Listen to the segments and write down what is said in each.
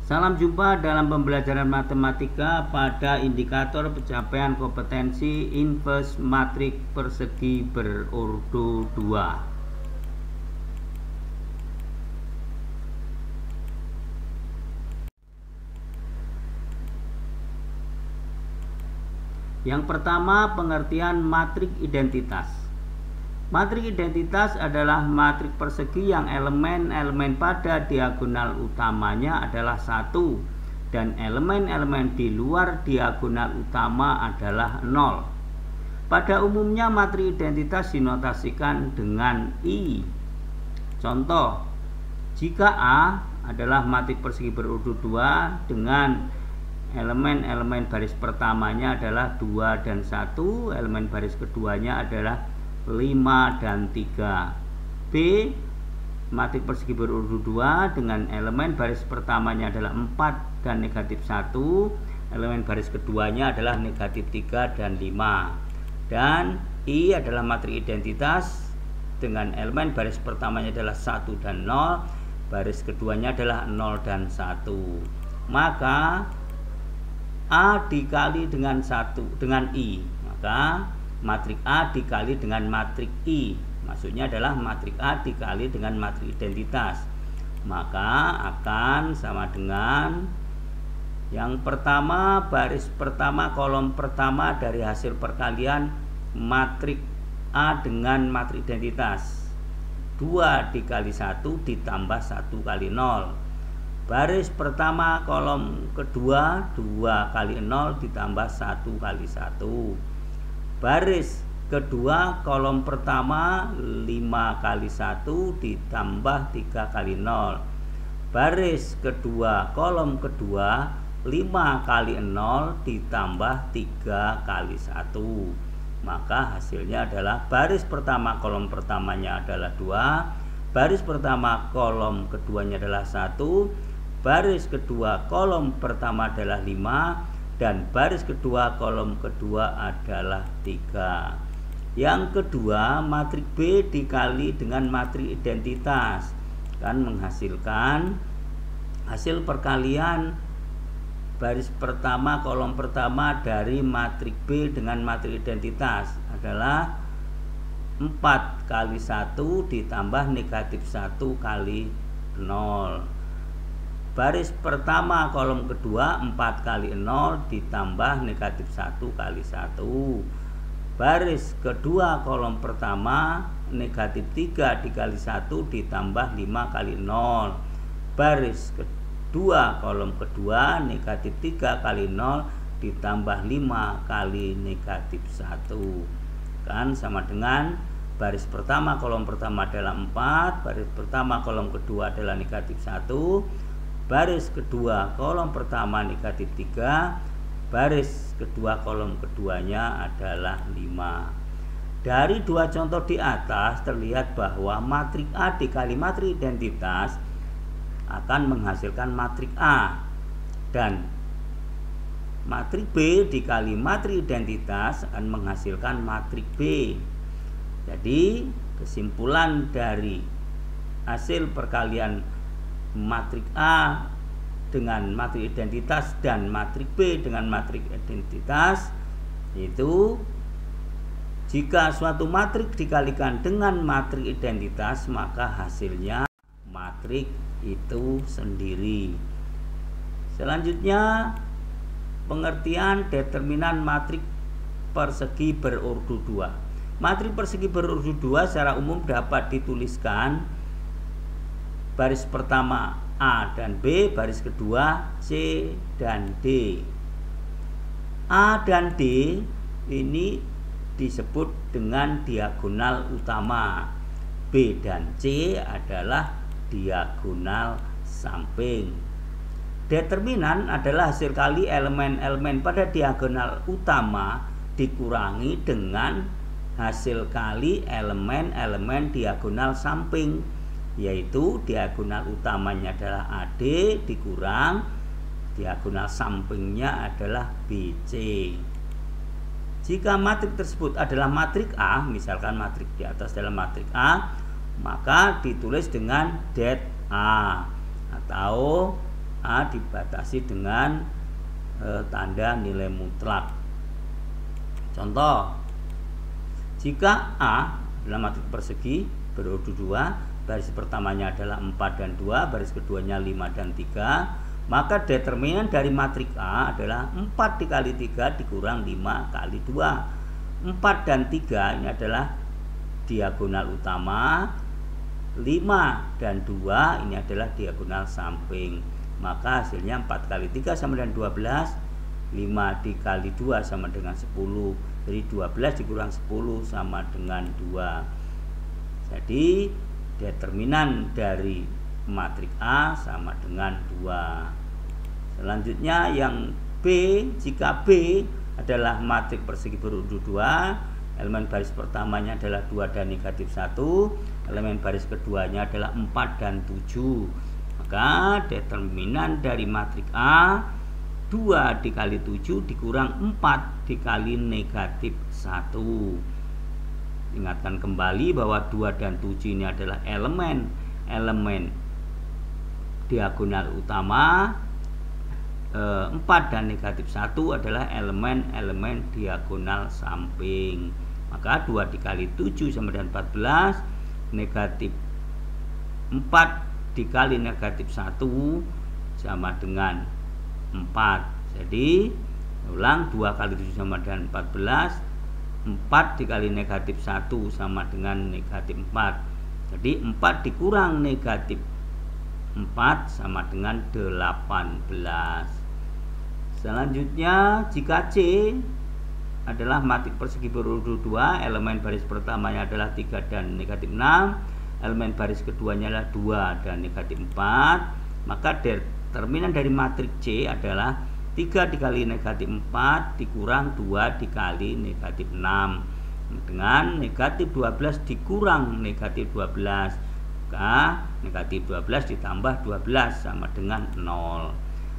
Salam jumpa dalam pembelajaran matematika pada indikator pencapaian kompetensi inverse matriks persegi berordo 2. Yang pertama, pengertian matriks identitas. Matriks identitas adalah matriks persegi yang elemen-elemen pada diagonal utamanya adalah 1 dan elemen-elemen di luar diagonal utama adalah 0. Pada umumnya matriks identitas dinotasikan dengan I. Contoh, jika A adalah matriks persegi berordo 2 dengan elemen-elemen baris pertamanya adalah 2 dan 1, elemen baris keduanya adalah 5 dan 3. B, matriks persegi berordo 2 dengan elemen baris pertamanya adalah 4 dan negatif 1, elemen baris keduanya adalah negatif 3 dan 5. Dan I adalah matriks identitas dengan elemen baris pertamanya adalah 1 dan 0, baris keduanya adalah 0 dan 1. Maka A dikali dengan I, maka matriks A dikali dengan matriks I, maksudnya adalah matriks A dikali dengan matriks identitas, maka akan sama dengan yang pertama, baris pertama kolom pertama dari hasil perkalian matriks A dengan matriks identitas, 2 dikali 1 ditambah 1 kali 0. Baris pertama kolom kedua 2 kali 0 ditambah 1 kali 1. Baris kedua kolom pertama 5 kali 1 ditambah 3 kali 0. Baris kedua kolom kedua 5 kali 0 ditambah 3 kali 1. Maka hasilnya adalah baris pertama kolom pertamanya adalah 2, baris pertama kolom keduanya adalah 1, baris kedua kolom pertama adalah 5, dan baris kedua kolom kedua adalah 3. Yang kedua, matriks B dikali dengan matriks identitas kan menghasilkan hasil perkalian baris pertama kolom pertama dari matriks B dengan matriks identitas adalah 4 kali 1 ditambah negatif 1 kali 0. Baris pertama kolom kedua 4 kali 0 ditambah negatif 1 kali 1. Baris kedua kolom pertama negatif 3 dikali 1 ditambah 5 kali 0. Baris kedua kolom kedua negatif 3 kali 0 ditambah 5 kali negatif 1. Kan sama dengan baris pertama kolom pertama adalah 4, baris pertama kolom kedua adalah negatif 1, baris kedua kolom pertama negatif 3, baris kedua kolom keduanya adalah 5. Dari dua contoh di atas terlihat bahwa matriks A dikali matriks identitas akan menghasilkan matriks A, dan matriks B dikali matriks identitas akan menghasilkan matriks B. Jadi kesimpulan dari hasil perkalian matriks A dengan matriks identitas dan matriks B dengan matriks identitas itu jika suatu matriks dikalikan dengan matriks identitas maka hasilnya matriks itu sendiri. Selanjutnya, pengertian determinan matriks persegi berordo 2. Matriks persegi berordo 2 secara umum dapat dituliskan baris pertama A dan B, baris kedua C dan D. A dan D ini disebut dengan diagonal utama, B dan C adalah diagonal samping. Determinan adalah hasil kali elemen-elemen pada diagonal utama dikurangi dengan hasil kali elemen-elemen diagonal samping, yaitu diagonal utamanya adalah AD dikurang diagonal sampingnya adalah BC. Jika matriks tersebut adalah matriks A, misalkan matriks di atas adalah matriks A, maka ditulis dengan det A atau A dibatasi dengan tanda nilai mutlak. Contoh, jika A adalah matrik persegi berurut 2, baris pertamanya adalah 4 dan 2, baris keduanya 5 dan 3, maka determinan dari matrik A adalah 4 dikali 3 dikurang 5 kali 2. 4 dan 3 ini adalah diagonal utama, 5 dan 2 ini adalah diagonal samping. Maka hasilnya 4 kali 3 sama dengan 12, 5 dikali 2 sama dengan 10. Jadi 12 dikurang 10 sama dengan 2. Jadi determinan dari matrik A sama dengan 2. Selanjutnya yang B, jika B adalah matrik persegi berurut 2, elemen baris pertamanya adalah 2 dan negatif 1, elemen baris keduanya adalah 4 dan 7. Maka determinan dari matrik A 2 dikali 7 dikurang 4 dikali negatif 1. Ingatkan kembali bahwa 2 dan 7 ini adalah elemen diagonal utama, 4 dan negatif 1 adalah elemen diagonal samping. Maka 2 dikali 7 sama dengan 14, negatif 4 dikali negatif 1 sama dengan 4. Jadi ulang, 2 kali 7 sama dengan 14, 4 dikali negatif 1 sama dengan negatif 4. Jadi 4 dikurang negatif 4 sama dengan 18. Selanjutnya, jika C adalah matrik persegi berurut 2, elemen baris pertamanya adalah 3 dan negatif 6, elemen baris keduanya adalah 2 dan negatif 4, maka determinan dari matrik C adalah 3 dikali negatif 4 dikurang 2 dikali negatif 6 dengan negatif 12 dikurang negatif 12, maka negatif 12 ditambah 12 sama dengan 0.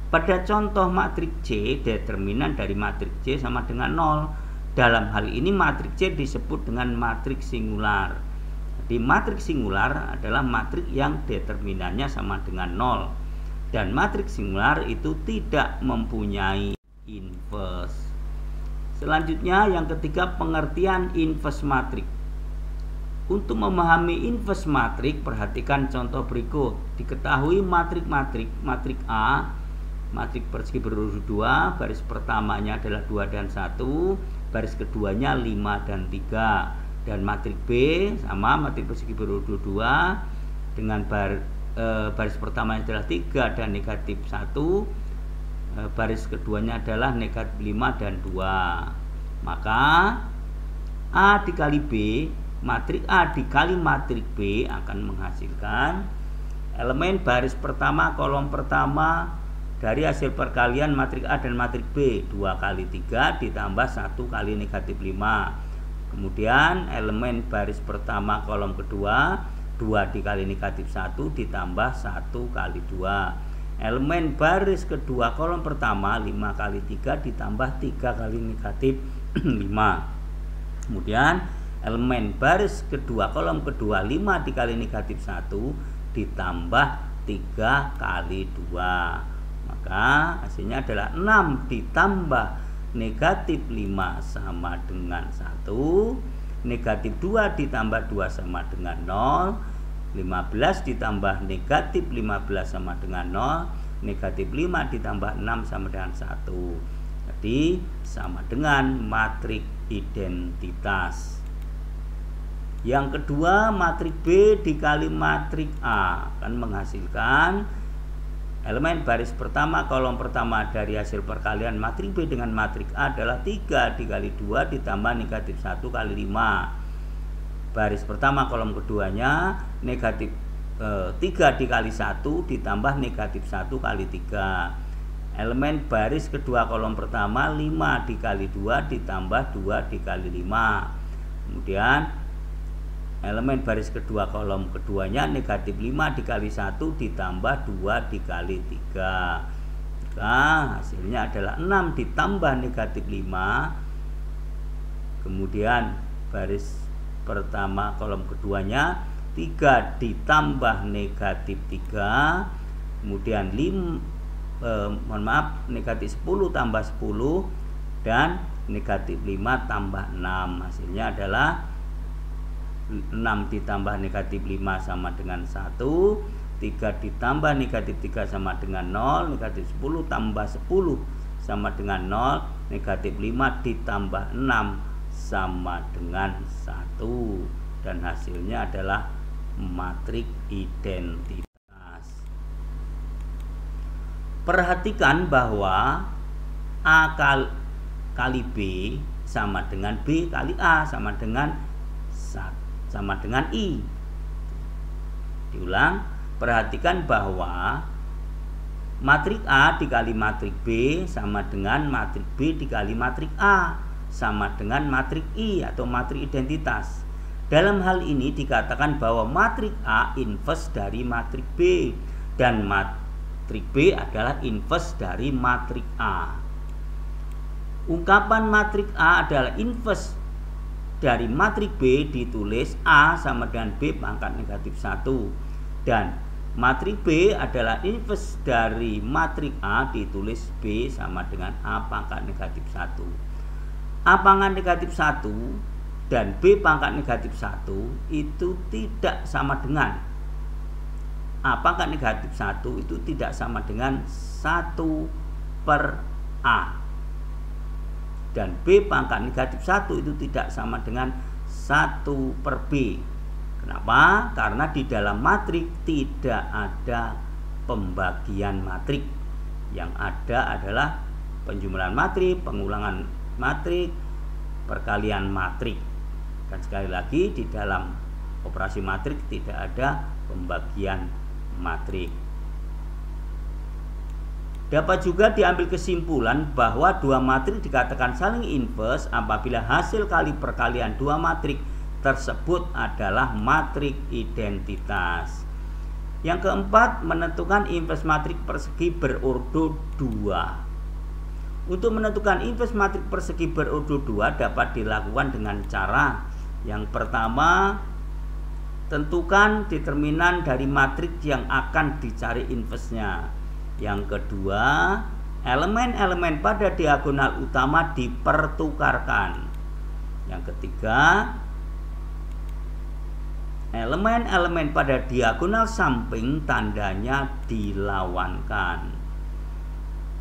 Pada contoh matrik C, determinan dari matrik C sama dengan 0. Dalam hal ini matrik C disebut dengan matrik singular. Jadi matrik singular adalah matrik yang determinannya sama dengan 0. Dan matrik singular itu tidak mempunyai inverse. Selanjutnya yang ketiga, pengertian inverse matrik. Untuk memahami inverse matrik, perhatikan contoh berikut. Diketahui matrik A, matrik persegi berurut 2, baris pertamanya adalah 2 dan 1, baris keduanya 5 dan 3. Dan matrik B sama matrik persegi berurut 2 dengan baris pertamanya adalah 3 dan negatif 1, baris keduanya adalah negatif 5 dan 2. Maka A dikali B, matrik A dikali matrik B akan menghasilkan elemen baris pertama kolom pertama dari hasil perkalian matrik A dan matrik B, 2 kali 3 ditambah 1 kali negatif 5. Kemudian elemen baris pertama kolom kedua, 2 dikali negatif 1 ditambah 1 kali 2. Elemen baris kedua kolom pertama, 5 kali 3 ditambah 3 kali negatif 5. Kemudian elemen baris kedua kolom kedua, 5 dikali negatif 1 ditambah 3 kali 2. Maka hasilnya adalah 6 ditambah negatif 5 sama dengan 1, negatif 2 ditambah 2 sama dengan 0, 15 ditambah negatif 15 sama dengan 0, negatif 5 ditambah 6 sama dengan 1. Jadi sama dengan matrik identitas. Yang kedua, matrik B dikali matrik A akan menghasilkan elemen baris pertama kolom pertama dari hasil perkalian matrik B dengan matrik A adalah 3 dikali 2 ditambah negatif 1 kali 5. Baris pertama kolom keduanya negatif 3 dikali 1 ditambah negatif 1 kali 3. Elemen baris kedua kolom pertama, 5 dikali 2 ditambah 2 dikali 5. Kemudian elemen baris kedua kolom keduanya negatif 5 dikali 1 ditambah 2 dikali 3. Maka hasilnya adalah 6 ditambah negatif 5. Kemudian baris pertama kolom keduanya 3 ditambah negatif 3. Kemudian negatif 10 tambah 10 dan negatif 5 tambah 6. Hasilnya adalah 6 ditambah negatif 5 sama dengan 1, 3 ditambah negatif 3 sama dengan 0, negatif 10 tambah 10 sama dengan 0, negatif 5 ditambah 6 sama dengan 1, dan hasilnya adalah matriks identitas. Perhatikan bahwa A kali B sama dengan B kali A sama dengan I. Diulang, perhatikan bahwa matrik A dikali matrik B sama dengan matrik B dikali matrik A sama dengan matrik I atau matrik identitas. Dalam hal ini dikatakan bahwa matrik A inverse dari matrik B dan matrik B adalah inverse dari matrik A. Ungkapan matrik A adalah inverse dari matrik B ditulis A sama dengan B pangkat negatif 1, dan matrik B adalah inverse dari matrik A ditulis B sama dengan A pangkat negatif 1. A pangkat negatif 1 dan B pangkat negatif 1 itu tidak sama dengan A pangkat negatif 1 itu tidak sama dengan 1 per A, dan B pangkat negatif 1 itu tidak sama dengan 1 per B. Kenapa? Karena di dalam matrik tidak ada pembagian matrik. Yang ada adalah penjumlahan matrik, pengulangan matrik, perkalian matrik. Dan sekali lagi di dalam operasi matrik tidak ada pembagian matrik. Dapat juga diambil kesimpulan bahwa dua matrik dikatakan saling inverse apabila hasil kali perkalian dua matrik tersebut adalah matrik identitas. Yang keempat, menentukan inverse matrik persegi berordo 2. Untuk menentukan inverse matrik persegi berordo 2 dapat dilakukan dengan cara yang pertama, tentukan determinan dari matrik yang akan dicari inverse-nya. Yang kedua, elemen-elemen pada diagonal utama dipertukarkan. Yang ketiga, elemen-elemen pada diagonal samping tandanya dilawankan.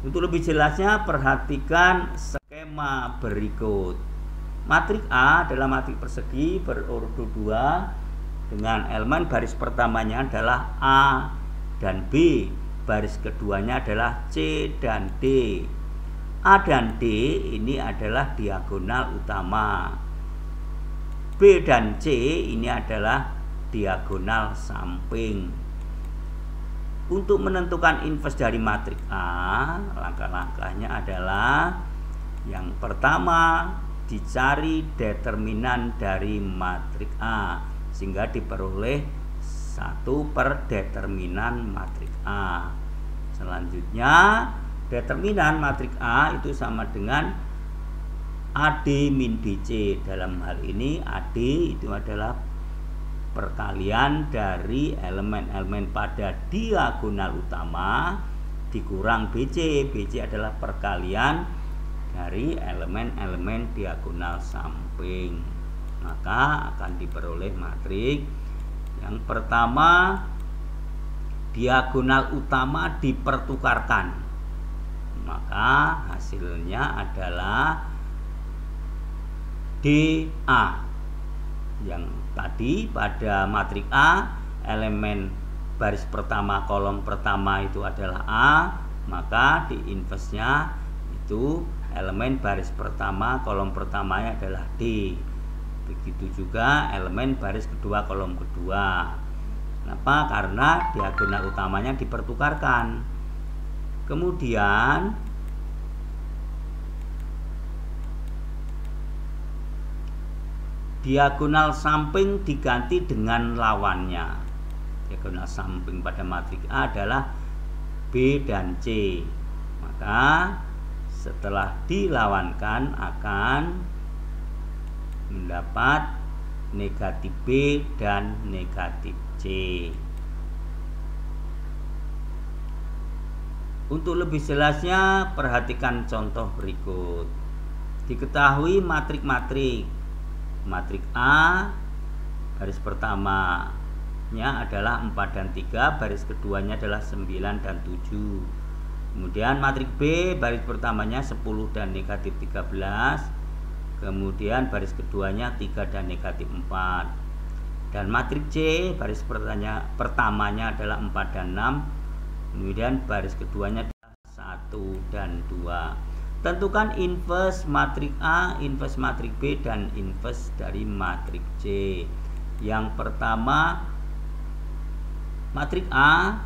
Untuk lebih jelasnya perhatikan skema berikut. Matrik A adalah matrik persegi berordo 2 dengan elemen baris pertamanya adalah A dan B, baris keduanya adalah C dan D. A dan D ini adalah diagonal utama. B dan C ini adalah diagonal samping. Untuk menentukan inverse dari matrik A, langkah-langkahnya adalah yang pertama, dicari determinan dari matrik A sehingga diperoleh 1 per determinan matrik A. Selanjutnya, determinan matrik A itu sama dengan AD min BC. Dalam hal ini AD itu adalah perkalian dari elemen-elemen pada diagonal utama dikurang BC. BC adalah perkalian dari elemen-elemen diagonal samping. Maka akan diperoleh matrik yang pertama, diagonal utama dipertukarkan. Maka hasilnya adalah DA. Yang tadi pada matrik A, elemen baris pertama kolom pertama itu adalah A, maka di inverse-nya itu elemen baris pertama kolom pertamanya adalah D. Begitu juga elemen baris kedua kolom kedua. Kenapa? Karena diagonal utamanya dipertukarkan. Kemudian diagonal samping diganti dengan lawannya. Diagonal samping pada matrik A adalah B dan C. Maka setelah dilawankan akan mendapat negatif B dan negatif C. Untuk lebih jelasnya, perhatikan contoh berikut. Diketahui matrik-matrik. Matrik A, baris pertamanya adalah 4 dan 3, baris keduanya adalah 9 dan 7. Kemudian matrik B, baris pertamanya 10 dan negatif 13. Kemudian baris keduanya 3 dan negatif 4. Dan matrik C, baris pertamanya adalah 4 dan 6. Kemudian baris keduanya adalah 1 dan 2. Tentukan inverse matrik A, inverse matrik B, dan inverse dari matrik C. Yang pertama, matrik A,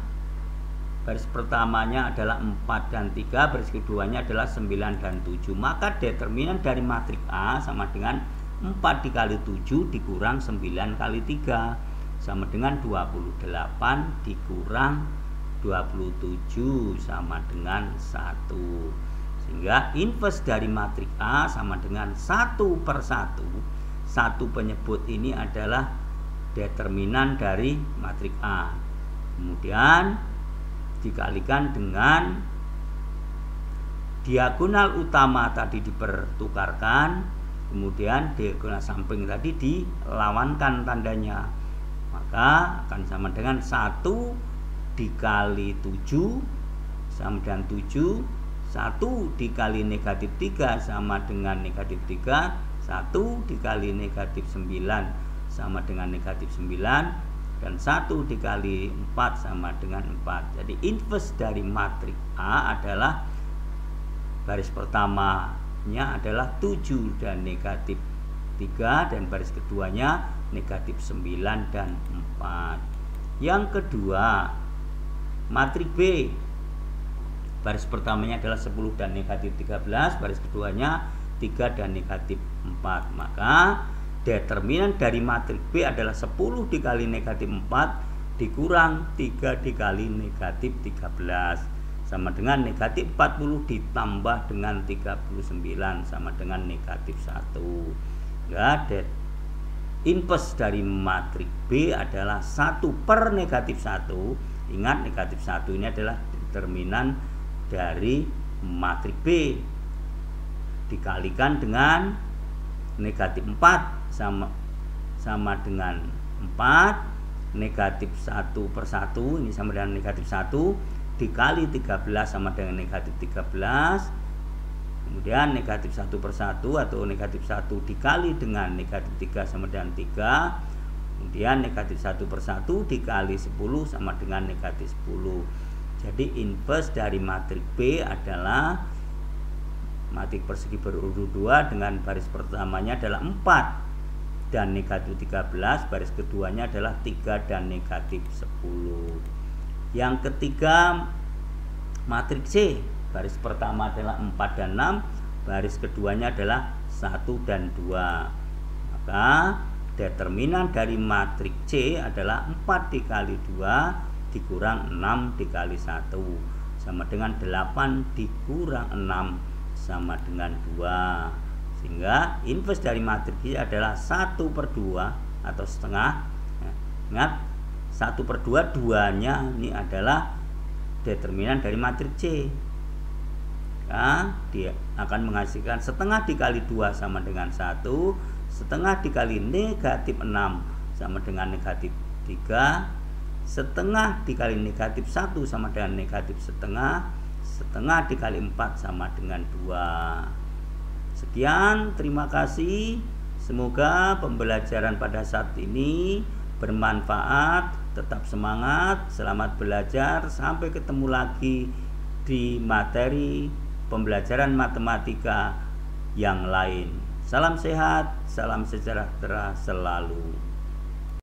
baris pertamanya adalah 4 dan 3, baris keduanya adalah 9 dan 7. Maka determinan dari matrik A sama dengan 4 dikali 7 dikurang 9 kali 3 sama dengan 28 dikurang 27 sama dengan 1. Sehingga inverse dari matrik A sama dengan 1 per 1. Satu penyebut ini adalah determinan dari matrik A. Kemudian dikalikan dengan diagonal utama tadi dipertukarkan, kemudian diagonal samping tadi dilawankan tandanya. Maka akan sama dengan 1 dikali 7 sama dengan 7. 1 dikali negatif 3 sama dengan negatif 3. 1 dikali negatif 9 sama dengan negatif 9. Dan 1 dikali 4 sama dengan 4. Jadi inverse dari matrik A adalah baris pertamanya adalah 7 dan negatif 3, dan baris keduanya negatif 9 dan 4. Yang kedua, matrik B, baris pertamanya adalah 10 dan negatif 13, baris keduanya 3 dan negatif 4. Maka determinan dari matrik B adalah 10 dikali negatif 4 dikurang 3 dikali negatif 13 sama dengan negatif 40 ditambah dengan 39 sama dengan negatif 1. Ya, inverse dari matrik B adalah 1 per negatif 1. Ingat, negatif 1 ini adalah determinan dari matrik B. Dikalikan dengan negatif 4 sama dengan 4. Negatif 1 per 1 ini sama dengan negatif 1. Dikali 13 sama dengan negatif 13. Kemudian negatif 1 per 1 atau negatif 1 dikali dengan negatif 3 sama dengan 3. Kemudian negatif 1 per 1 dikali 10 sama dengan negatif 10. Jadi inverse dari matrik B adalah matrik persegi berurut 2 dengan baris pertamanya adalah 4 dan negatif 13, baris keduanya adalah 3 dan negatif 10. Yang ketiga, matrik C, baris pertama adalah 4 dan 6, baris keduanya adalah 1 dan 2. Maka determinan dari matrik C adalah 4 dikali 2 dikurang 6 dikali 1 sama dengan 8 dikurang 6 sama dengan 2. Sehingga inverse dari matrik C adalah 1 per 2 atau setengah. Ingat, 1 per 2, 2-nya ini adalah determinan dari matrik C. Ya, dia akan menghasilkan setengah dikali 2 sama dengan 1. Setengah dikali negatif 6 sama dengan negatif 3. Setengah dikali negatif 1 sama dengan negatif setengah. Setengah dikali 4 sama dengan 2. Sekian, terima kasih. Semoga pembelajaran pada saat ini bermanfaat. Tetap semangat, selamat belajar. Sampai ketemu lagi di materi pembelajaran matematika yang lain. Salam sehat, salam sejahtera selalu.